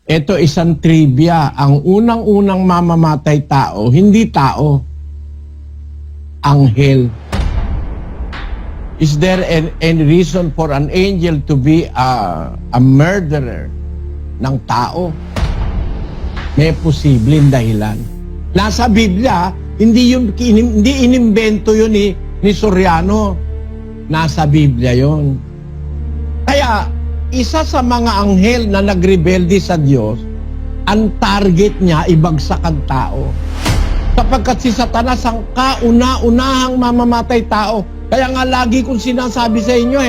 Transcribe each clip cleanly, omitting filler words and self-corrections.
Ito isang trivia. Ang unang-unang mamamatay tao, hindi tao, anghel. Is there any reason for an angel to be a murderer ng tao? May posibleng dahilan. Nasa Biblia, hindi inimbento yun ni Soriano. Nasa Biblia yun. Kaya, isa sa mga anghel na nagrebelde sa Diyos, ang target niya, ibagsak ang tao. Sapagkat si Satanas ang kauna-unahang mamamatay tao. Kaya nga lagi kong sinasabi sa inyo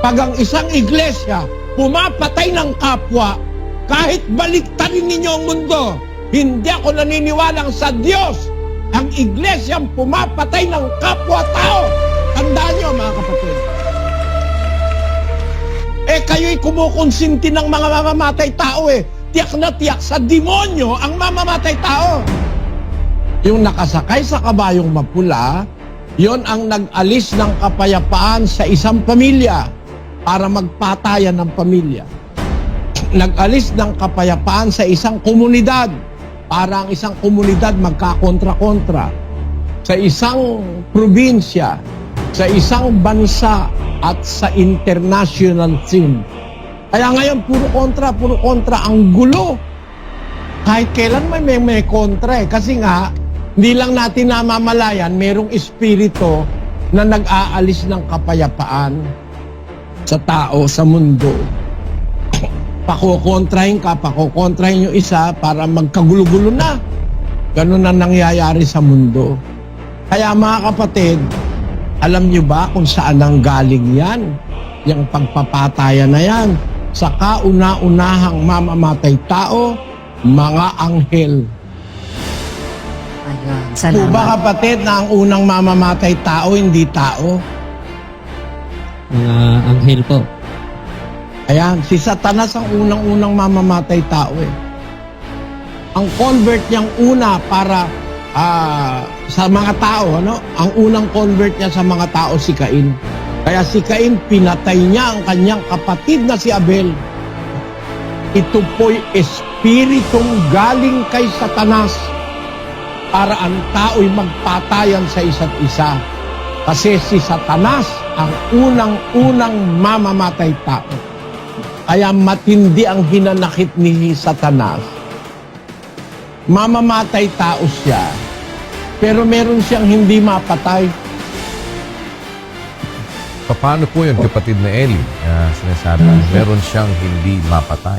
pag ang isang iglesia pumapatay ng kapwa, kahit baliktarin ninyo ang mundo, hindi ako naniniwalang sa Diyos ang iglesyang pumapatay ng kapwa-tao. Tandaan nyo, mga kapatid. Kayo'y kumukonsinti ng mga mamamatay tao Tiyak na tiyak sa demonyo ang mamamatay tao. Yung nakasakay sa kabayong mapula, yon ang nag-alis ng kapayapaan sa isang pamilya para magpatayan ng pamilya. Nag-alis ng kapayapaan sa isang komunidad para ang isang komunidad magkakontra-kontra. Sa isang probinsya, sa isang bansa, at sa international scene. Kaya ngayon, puro kontra ang gulo. Kahit kailan may kontra Kasi nga, hindi lang natin namamalayan, merong espiritu na nag-aalis ng kapayapaan sa tao, sa mundo. Pakukontrahin yung isa para magkagulo-gulo na. Ganun na nangyayari sa mundo. Kaya mga kapatid, alam niyo ba kung saan ang galing yan? Yung pagpapatayan na yan. Sa kauna-unahang mamamatay tao, mga anghel. Ayun, salamat. Diba kapatid na ang unang mamamatay tao, hindi tao? Mga anghel po. Ayan, si Satanas ang unang-unang mamamatay tao Ang convert niyang una para sa mga tao, ang unang convert niya sa mga tao si Cain. Kaya si Cain, pinatay niya ang kanyang kapatid na si Abel. Ito po'y espiritong galing kay Satanas para ang tao'y magpatayan sa isa't isa. Kasi si Satanas ang unang-unang mamamatay tao. Kaya matindi ang hinanakit ni Satanas. Mamamatay tao siya, pero meron siyang hindi mapatay. Paano po yun, kapatid na Eli? Sinasabi, meron siyang hindi mapatay.